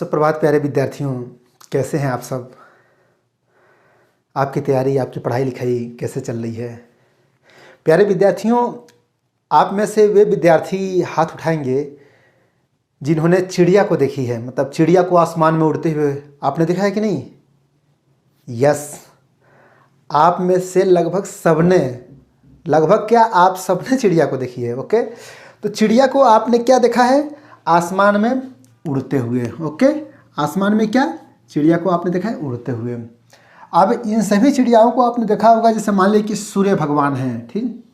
सुप्रभात प्यारे विद्यार्थियों, कैसे हैं आप सब। आपकी तैयारी, आपकी पढ़ाई लिखाई कैसे चल रही है। प्यारे विद्यार्थियों, आप में से वे विद्यार्थी हाथ उठाएंगे जिन्होंने चिड़िया को देखी है। मतलब चिड़िया को आसमान में उड़ते हुए आपने देखा है कि नहीं। यस, आप में से लगभग सबने, लगभग क्या, आप सबने चिड़िया को देखी है। ओके, तो चिड़िया को आपने क्या देखा है, आसमान में उड़ते हुए। ओके, आसमान में क्या, चिड़िया को आपने देखा है उड़ते हुए। अब इन सभी चिड़ियाओं को आपने देखा होगा, जैसे मान लीजिए कि सूर्य भगवान हैं, ठीक,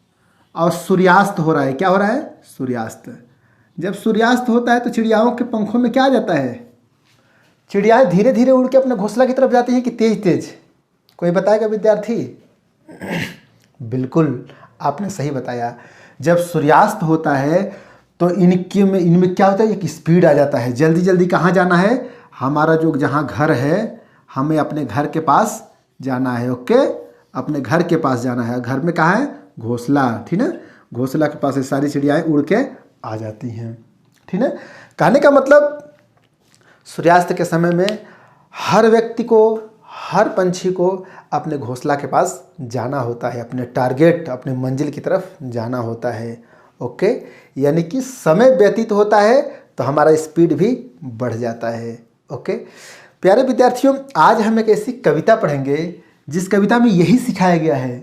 और सूर्यास्त हो रहा है। क्या हो रहा है, सूर्यास्त। जब सूर्यास्त होता है तो चिड़ियाओं के पंखों में क्या आ जाता है, चिड़ियाएँ धीरे धीरे उड़ के अपने घोंसला की तरफ जाती हैं कि तेज तेज। कोई बताएगा विद्यार्थी। बिल्कुल आपने सही बताया। जब सूर्यास्त होता है तो इनमें क्या होता है, एक स्पीड आ जाता है। जल्दी जल्दी कहाँ जाना है, हमारा जो जहाँ घर है, हमें अपने घर के पास जाना है। ओके, अपने घर के पास जाना है। घर में कहाँ है, घोंसला, ठीक है। घोंसला के पास ये सारी चिड़ियाएँ उड़ के आ जाती हैं, ठीक है। कहने का मतलब सूर्यास्त के समय में हर व्यक्ति को, हर पंछी को अपने घोंसला के पास जाना होता है, अपने टारगेट, अपने मंजिल की तरफ जाना होता है। ओके, यानी कि समय व्यतीत होता है तो हमारा स्पीड भी बढ़ जाता है। ओके प्यारे विद्यार्थियों, आज हम एक ऐसी कविता पढ़ेंगे जिस कविता में यही सिखाया गया है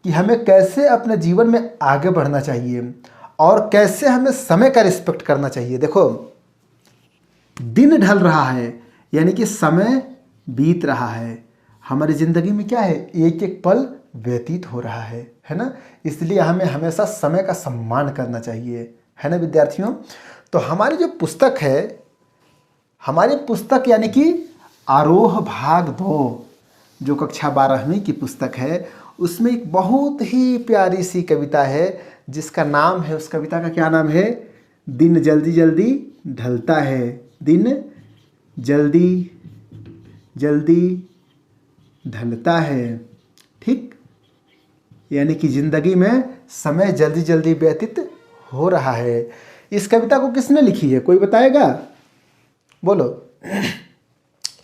कि हमें कैसे अपने जीवन में आगे बढ़ना चाहिए और कैसे हमें समय का रिस्पेक्ट करना चाहिए। देखो, दिन ढल रहा है, यानी कि समय बीत रहा है। हमारी ज़िंदगी में क्या है, एक एक पल व्यतीत हो रहा है ना। इसलिए हमें हमेशा समय का सम्मान करना चाहिए, है ना विद्यार्थियों। तो हमारी जो पुस्तक है, हमारी पुस्तक यानी कि आरोह भाग 2, जो कक्षा 12वीं की पुस्तक है, उसमें एक बहुत ही प्यारी सी कविता है जिसका नाम है, उस कविता का क्या नाम है, दिन जल्दी जल्दी ढलता है। दिन जल्दी जल्दी ढलता है, ठीक, यानी कि ज़िंदगी में समय जल्दी जल्दी व्यतीत हो रहा है। इस कविता को किसने लिखी है, कोई बताएगा, बोलो।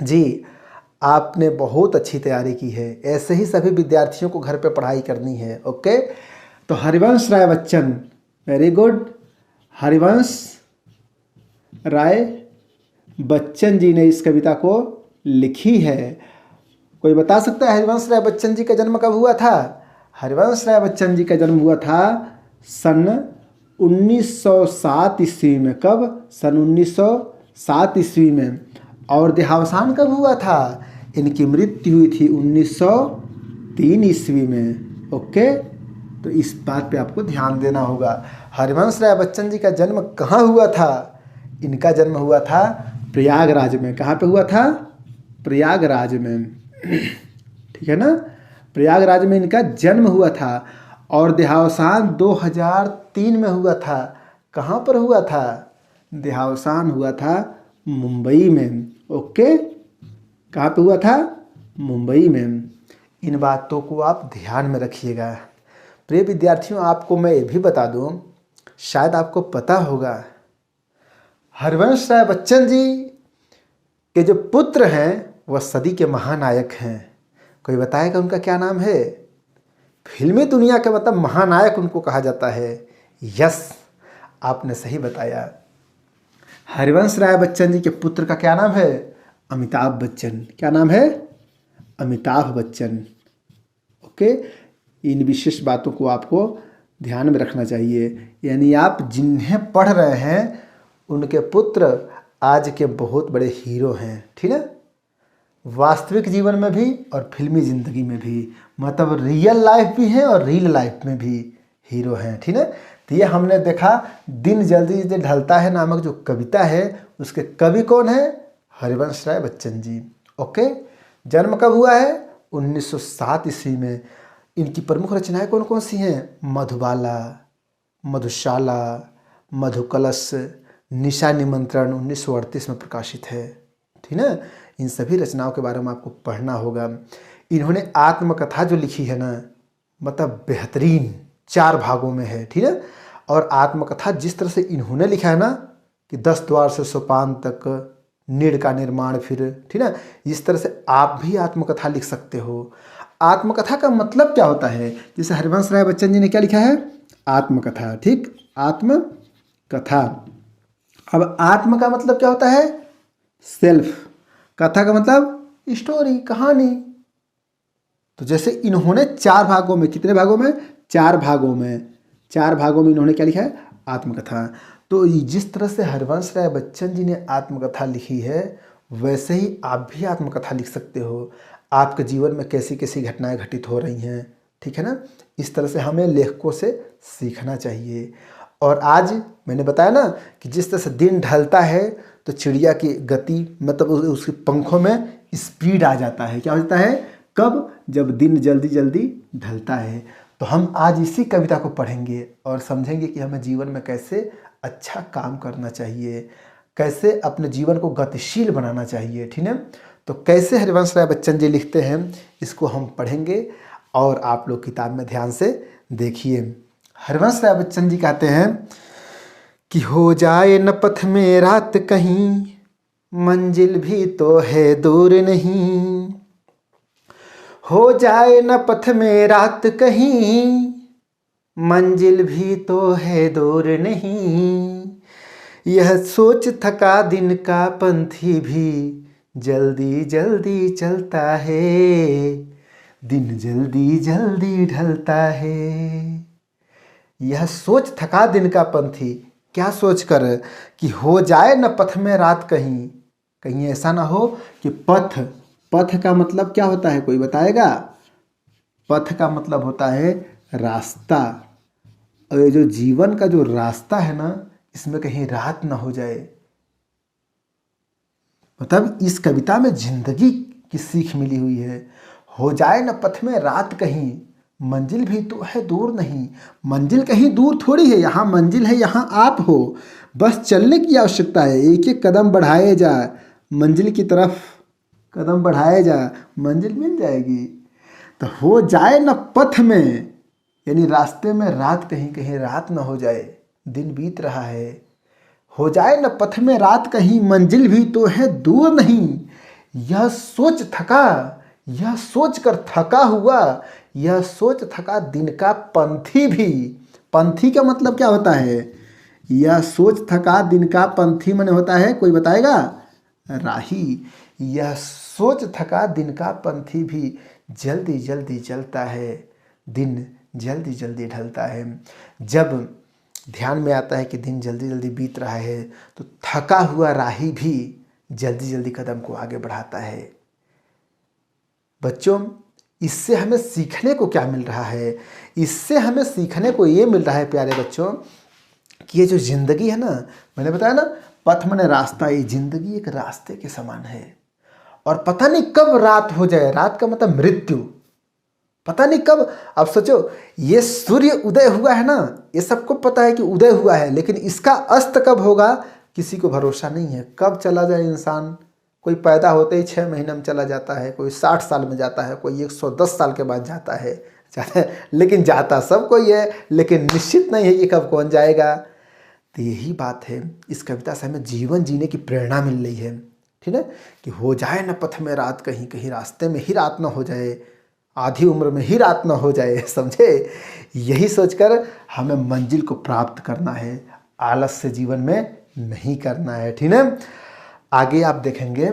जी, आपने बहुत अच्छी तैयारी की है। ऐसे ही सभी विद्यार्थियों को घर पे पढ़ाई करनी है। ओके, तो हरिवंश राय बच्चन, वेरी गुड, हरिवंश राय बच्चन जी ने इस कविता को लिखी है। कोई बता सकता है हरिवंश राय बच्चन जी का जन्म कब हुआ था। हरिवंश राय बच्चन जी का जन्म हुआ था सन 1907 ईस्वी में। कब, सन 1907 ईस्वी में। और देहावसान कब हुआ था, इनकी मृत्यु हुई थी 1903 ईस्वी में। ओके, तो इस बात पे आपको ध्यान देना होगा। हरिवंश राय बच्चन जी का जन्म कहाँ हुआ था, इनका जन्म हुआ था प्रयागराज में। कहाँ पे हुआ था, प्रयागराज में, ठीक है ना। प्रयागराज में इनका जन्म हुआ था और देहावसान 2003 में हुआ था। कहाँ पर हुआ था, देहावसान हुआ था मुंबई में। ओके, कहाँ पे हुआ था, मुंबई में। इन बातों को आप ध्यान में रखिएगा। प्रिय विद्यार्थियों, आपको मैं ये भी बता दूं, शायद आपको पता होगा, हरिवंश राय बच्चन जी के जो पुत्र हैं वह सदी के महानायक हैं। कोई बताएगा उनका क्या नाम है। फिल्मी दुनिया के मतलब महानायक उनको कहा जाता है। यस, आपने सही बताया। हरिवंश राय बच्चन जी के पुत्र का क्या नाम है, अमिताभ बच्चन। क्या नाम है, अमिताभ बच्चन। ओके, इन विशेष बातों को आपको ध्यान में रखना चाहिए। यानी आप जिन्हें पढ़ रहे हैं उनके पुत्र आज के बहुत बड़े हीरो हैं, ठीक है, वास्तविक जीवन में भी और फिल्मी ज़िंदगी में भी। मतलब रियल लाइफ भी है और रील लाइफ में भी हीरो हैं, ठीक है। तो ये हमने देखा, दिन जल्दी जल्दी ढलता है नामक जो कविता है, उसके कवि कौन है, हरिवंश राय बच्चन जी। ओके, जन्म कब हुआ है, 1907 ईस्वी में। इनकी प्रमुख रचनाएं कौन कौन सी हैं, मधुबाला, मधुशाला, मधुकलश, निशा निमंत्रण 1938 में प्रकाशित है, ठीक है। इन सभी रचनाओं के बारे में आपको पढ़ना होगा। इन्होंने आत्मकथा जो लिखी है ना, मतलब बेहतरीन, 4 भागों में है, ठीक है। और आत्मकथा जिस तरह से इन्होंने लिखा है ना, कि 10 द्वार से सोपान तक, नीड़ का निर्माण, फिर ठीक है। इस तरह से आप भी आत्मकथा लिख सकते हो। आत्मकथा का मतलब क्या होता है? जैसे हरिवंश राय बच्चन जी ने क्या लिखा है? आत्मकथा, ठीक, आत्मकथा। अब आत्म का मतलब क्या होता है? सेल्फ। कथा का मतलब स्टोरी, कहानी। तो जैसे इन्होंने 4 भागों में, कितने भागों में? 4 भागों में, 4 भागों में इन्होंने क्या लिखा है? आत्मकथा। तो जिस तरह से हरिवंश राय बच्चन जी ने आत्मकथा लिखी है, वैसे ही आप भी आत्मकथा लिख सकते हो। आपके जीवन में कैसी कैसी घटनाएं घटित हो रही हैं, ठीक है ना। इस तरह से हमें लेखकों से सीखना चाहिए। और आज मैंने बताया ना कि जिस तरह से दिन ढलता है तो चिड़िया की गति, मतलब उसके पंखों में स्पीड आ जाता है। क्या हो जाता है? कब? जब दिन जल्दी जल्दी ढलता है। तो हम आज इसी कविता को पढ़ेंगे और समझेंगे कि हमें जीवन में कैसे अच्छा काम करना चाहिए, कैसे अपने जीवन को गतिशील बनाना चाहिए, ठीक है। तो कैसे हरिवंश राय बच्चन जी लिखते हैं, इसको हम पढ़ेंगे और आप लोग किताब में ध्यान से देखिए। हरिवंश राय बच्चन जी कहते हैं कि हो जाए न पथ में रात कहीं, मंजिल भी तो है दूर नहीं। हो जाए न पथ में रात कहीं, मंजिल भी तो है दूर नहीं। यह सोच थका दिन का पंथी भी जल्दी जल्दी चलता है, दिन जल्दी जल्दी ढलता है। यह सोच थका दिन का पंथी, क्या सोच कर? कि हो जाए न पथ में रात कहीं, कहीं ऐसा ना हो कि पथ, पथ का मतलब क्या होता है, कोई बताएगा? पथ का मतलब होता है रास्ता। और ये जो जीवन का जो रास्ता है ना, इसमें कहीं रात ना हो जाए। मतलब इस कविता में जिंदगी की सीख मिली हुई है। हो जाए न पथ में रात कहीं, मंजिल भी तो है दूर नहीं। मंजिल कहीं दूर थोड़ी है, यहाँ मंजिल है, यहाँ आप हो। बस चलने की आवश्यकता है, एक एक कदम बढ़ाए जा, मंजिल की तरफ कदम बढ़ाए जा, मंजिल मिल जाएगी। तो हो जाए न पथ में, यानी रास्ते में रात, कहीं कहीं रात न हो जाए, दिन बीत रहा है। हो जाए न पथ में रात कहीं, मंजिल भी तो है दूर नहीं। यह सोच थका, यह सोच कर थका हुआ, यह सोच थका दिन का पंथी भी। पंथी का मतलब क्या होता है? यह सोच थका दिन का पंथी माने होता है, कोई बताएगा? राही। यह सोच थका दिन का पंथी भी जल्दी जल्दी चलता है, दिन जल्दी जल्दी ढलता है। जब ध्यान में आता है कि दिन जल्दी जल्दी बीत रहा है, तो थका हुआ राही भी जल्दी जल्दी कदम को आगे बढ़ाता है। बच्चों, इससे हमें सीखने को क्या मिल रहा है? इससे हमें सीखने को ये मिल रहा है प्यारे बच्चों कि ये जो जिंदगी है ना, मैंने बताया ना, पथ माने रास्ता, ये जिंदगी एक रास्ते के समान है। और पता नहीं कब रात हो जाए, रात का मतलब मृत्यु, पता नहीं कब। अब सोचो, ये सूर्य उदय हुआ है ना, ये सबको पता है कि उदय हुआ है, लेकिन इसका अस्त कब होगा किसी को भरोसा नहीं है। कब चला जाए इंसान, कोई पैदा होते ही 6 महीने में चला जाता है, कोई 60 साल में जाता है, कोई 110 साल के बाद जाता है, लेकिन जाता सब कोई है, लेकिन निश्चित नहीं है कि कब कौन जाएगा। तो यही बात है, इस कविता से हमें जीवन जीने की प्रेरणा मिल रही है, ठीक है। कि हो जाए न पथ में रात कहीं, कहीं रास्ते में ही रात न हो जाए, आधी उम्र में ही रात न हो जाए, समझे। यही सोचकर हमें मंजिल को प्राप्त करना है, आलस से जीवन में नहीं करना है, ठीक है। आगे आप देखेंगे,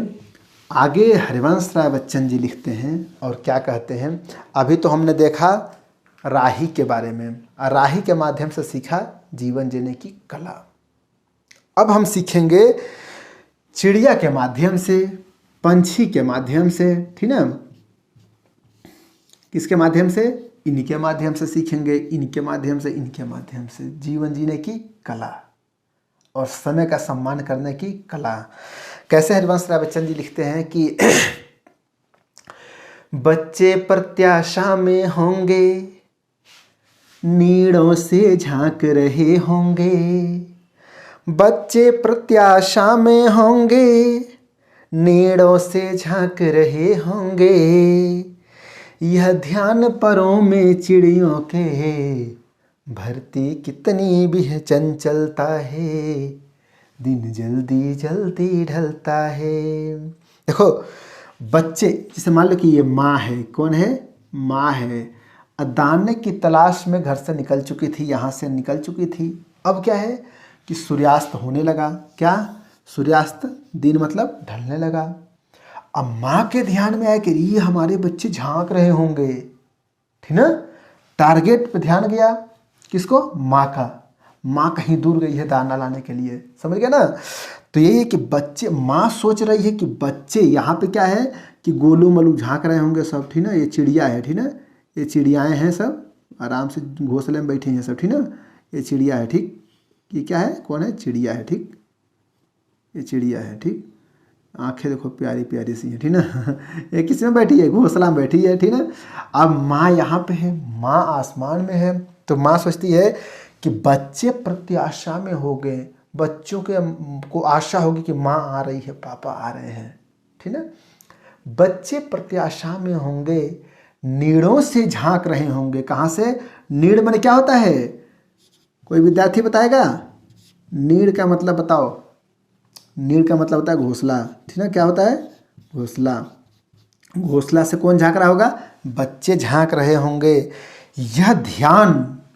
आगे हरिवंश राय बच्चन जी लिखते हैं और क्या कहते हैं। अभी तो हमने देखा राही के बारे में, राही के माध्यम से सीखा जीवन जीने की कला। अब हम सीखेंगे चिड़िया के माध्यम से, पंछी के माध्यम से, ठीक है। किसके माध्यम से? इनके माध्यम से सीखेंगे, इनके माध्यम से, इनके माध्यम से जीवन जीने की कला और समय का सम्मान करने की कला। कैसे हरिवंश राय बच्चन जी लिखते हैं कि बच्चे प्रत्याशा में होंगे, नीड़ों से झांक रहे होंगे। बच्चे प्रत्याशा में होंगे, नीड़ों से झांक रहे होंगे। यह ध्यान परों में चिड़ियों के, भरती कितनी भी है चंचलता है, दिन जल्दी जल्दी ढलता है। देखो बच्चे, जैसे मान लो कि ये माँ है, कौन है, माँ है, दाने की तलाश में घर से निकल चुकी थी, यहाँ से निकल चुकी थी। अब क्या है कि सूर्यास्त होने लगा। क्या, सूर्यास्त, दिन मतलब ढलने लगा। अब माँ के ध्यान में आया कि ये हमारे बच्चे झांक रहे होंगे, ठीक ना। टारगेट पे ध्यान गया, किसको, माँ का। माँ कहीं दूर गई है दाना लाने के लिए, समझ गया ना। तो यही है कि बच्चे, माँ सोच रही है कि बच्चे यहाँ पे क्या है कि गोलू मलू झांक रहे होंगे सब, ठीक ना। ये चिड़िया है, ठीक ना, ये चिड़ियाएँ हैं, सब आराम से घोंसले में बैठी हैं सब, ठीक ना। ये चिड़िया है, ठीक। ये क्या है, कौन है, चिड़िया है, ठीक। ये चिड़िया है, ठीक। आंखें देखो प्यारी प्यारी सी है, ठीक ना। ये किस में बैठी है, घोंसला में बैठी है, ठीक ना। अब माँ यहाँ पे है, माँ आसमान में है। तो माँ सोचती है कि बच्चे प्रत्याशा में हो गए, बच्चों के को आशा होगी कि माँ आ रही है, पापा आ रहे हैं, ठीक ना। बच्चे प्रत्याशा में होंगे, नीड़ों से झांक रहे होंगे। कहाँ से, नीड़ माने क्या होता है, कोई विद्यार्थी बताएगा। नीड़ का मतलब बताओ। नीड़ का मतलब होता है घोंसला, ठीक ना। क्या होता है, घोंसला। घोंसला से कौन झांक रहा होगा, बच्चे झांक रहे होंगे। यह ध्यान,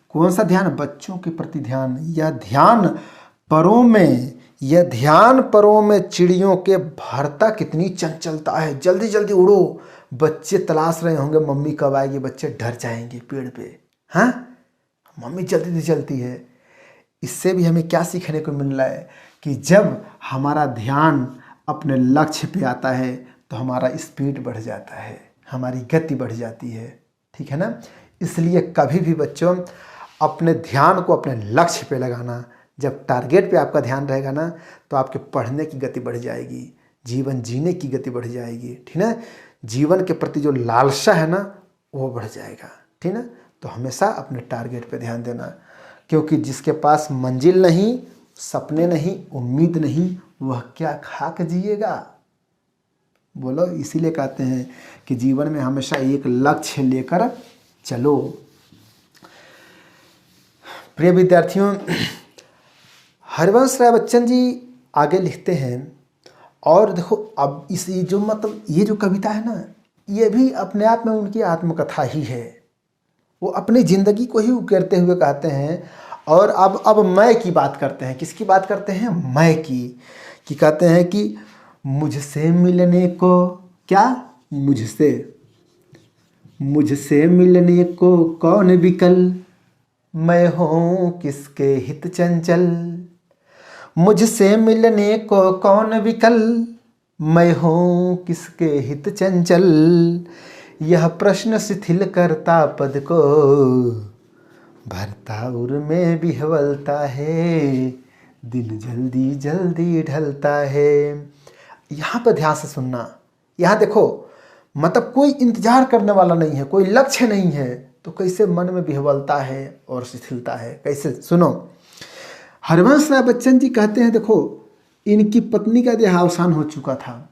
कौन सा ध्यान, बच्चों के प्रति ध्यान। यह ध्यान परों में, यह ध्यान परों में चिड़ियों के भरता कितनी चंचलता है। जल्दी जल्दी उड़ो। बच्चे तलाश रहे होंगे मम्मी कब आएगी, बच्चे डर जाएंगे पेड़ पे, हाँ, मम्मी जल्दी से चलती है। इससे भी हमें क्या सीखने को मिल रहा है कि जब हमारा ध्यान अपने लक्ष्य पे आता है तो हमारा स्पीड बढ़ जाता है, हमारी गति बढ़ जाती है, ठीक है ना। इसलिए कभी भी बच्चों अपने ध्यान को अपने लक्ष्य पे लगाना। जब टारगेट पे आपका ध्यान रहेगा ना तो आपके पढ़ने की गति बढ़ जाएगी, जीवन जीने की गति बढ़ जाएगी, ठीक ना। जीवन के प्रति जो लालसा है ना वो बढ़ जाएगा, ठीक ना। तो हमेशा अपने टारगेट पे ध्यान देना, क्योंकि जिसके पास मंजिल नहीं, सपने नहीं, उम्मीद नहीं, वह क्या खाक जिएगा। बोलो, इसीलिए कहते हैं कि जीवन में हमेशा एक लक्ष्य लेकर चलो। प्रिय विद्यार्थियों, हरिवंश राय बच्चन जी आगे लिखते हैं, और देखो अब इस जो मतलब ये जो कविता है ना, ये भी अपने आप में उनकी आत्मकथा ही है। वो अपनी ज़िंदगी को ही उकेरते हुए कहते हैं। और अब मैं की बात करते हैं। किसकी बात करते हैं, मैं की। कि कहते हैं कि मुझसे मिलने को, क्या, मुझसे मिलने को कौन विकल, मैं हूँ किसके हित चंचल। मुझसे मिलने को कौन विकल, मैं हूँ किसके हित चंचल। यह प्रश्न शिथिल करता पद को, भरता उर में विह्वलता है, दिन जल्दी जल्दी ढलता है। यहाँ पर ध्यान से सुनना। यहाँ देखो, मतलब कोई इंतजार करने वाला नहीं है, कोई लक्ष्य नहीं है, तो कैसे मन में विह्वलता है और शिथिलता है, कैसे, सुनो। हरिवंश राय बच्चन जी कहते हैं, देखो इनकी पत्नी का देहावसान हो चुका था।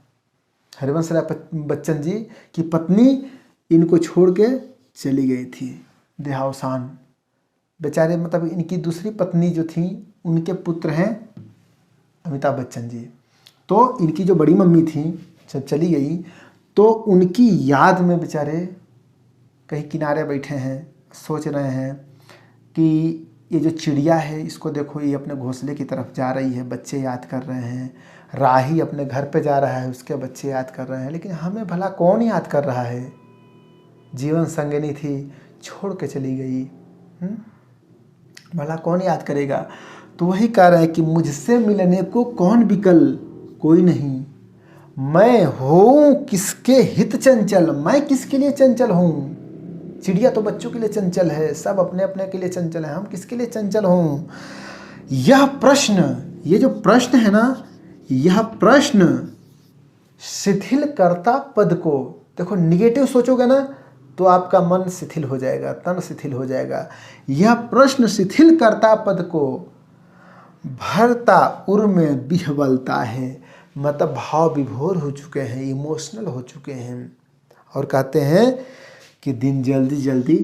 हरिवंश राय बच्चन जी की पत्नी इनको छोड़ के चली गई थी, देहावसान। बेचारे, मतलब इनकी दूसरी पत्नी जो थी उनके पुत्र हैं अमिताभ बच्चन जी। तो इनकी जो बड़ी मम्मी थी जब चली गई तो उनकी याद में बेचारे कहीं किनारे बैठे हैं, सोच रहे हैं कि ये जो चिड़िया है इसको देखो, ये अपने घोंसले की तरफ जा रही है, बच्चे याद कर रहे हैं। राही अपने घर पे जा रहा है, उसके बच्चे याद कर रहे हैं, लेकिन हमें भला कौन याद कर रहा है। जीवन संगिनी थी, छोड़ के चली गई, भला कौन याद करेगा। तो वही कह रहे हैं कि मुझसे मिलने को कौन विकल, कोई नहीं, मैं हूँ किसके हित चंचल। मैं किसके लिए चंचल हूँ। चिड़िया तो बच्चों के लिए चंचल है, सब अपने अपने के लिए चंचल है, हम किसके लिए चंचल हूँ। यह प्रश्न, ये जो प्रश्न है ना, यह प्रश्न शिथिल करता पद को। देखो निगेटिव सोचोगे ना तो आपका मन शिथिल हो जाएगा, तन शिथिल हो जाएगा। यह प्रश्न शिथिल करता पद को, भरता उर में विह्वलता है। मतलब भाव विभोर हो चुके हैं, इमोशनल हो चुके हैं, और कहते हैं कि दिन जल्दी जल्दी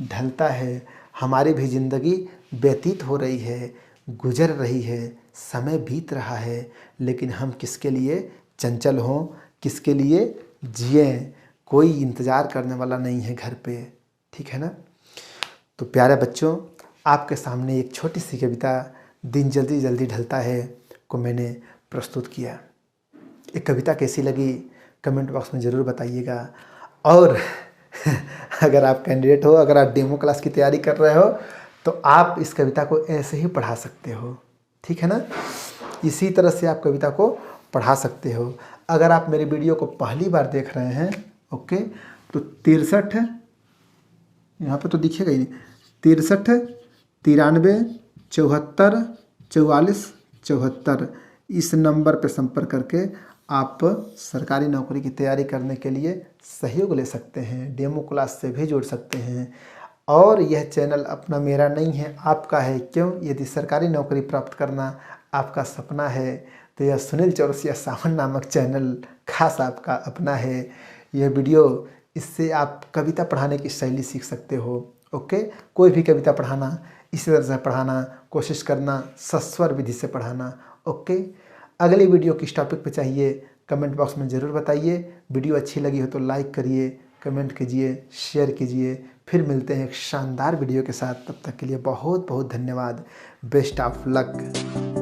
ढलता है। हमारी भी ज़िंदगी व्यतीत हो रही है, गुजर रही है, समय बीत रहा है, लेकिन हम किसके लिए चंचल हों, किसके लिए जिएं। कोई इंतज़ार करने वाला नहीं है घर पे, ठीक है ना। तो प्यारे बच्चों, आपके सामने एक छोटी सी कविता दिन जल्दी जल्दी ढलता है को मैंने प्रस्तुत किया। ये कविता कैसी लगी कमेंट बॉक्स में ज़रूर बताइएगा। और अगर आप कैंडिडेट हो, अगर आप डेमो क्लास की तैयारी कर रहे हो, तो आप इस कविता को ऐसे ही पढ़ा सकते हो, ठीक है ना। इसी तरह से आप कविता को पढ़ा सकते हो। अगर आप मेरे वीडियो को पहली बार देख रहे हैं, ओके, तो 63 यहाँ पे तो दिखेगा ही नहीं, 63 93 74 44 74 इस नंबर पे संपर्क करके आप सरकारी नौकरी की तैयारी करने के लिए सहयोग ले सकते हैं, डेमो क्लास से भी जुड़ सकते हैं। और यह चैनल अपना मेरा नहीं है, आपका है। क्यों? यदि सरकारी नौकरी प्राप्त करना आपका सपना है तो यह सुनील चौरसिया सावन नामक चैनल खास आपका अपना है। यह वीडियो, इससे आप कविता पढ़ाने की शैली सीख सकते हो, ओके। कोई भी कविता पढ़ाना, इसी तरह से पढ़ाना, कोशिश करना सस्वर विधि से पढ़ाना, ओके। अगली वीडियो किस टॉपिक पे चाहिए कमेंट बॉक्स में ज़रूर बताइए। वीडियो अच्छी लगी हो तो लाइक करिए, कमेंट कीजिए, शेयर कीजिए। फिर मिलते हैं एक शानदार वीडियो के साथ। तब तक के लिए बहुत बहुत धन्यवाद। Best of luck.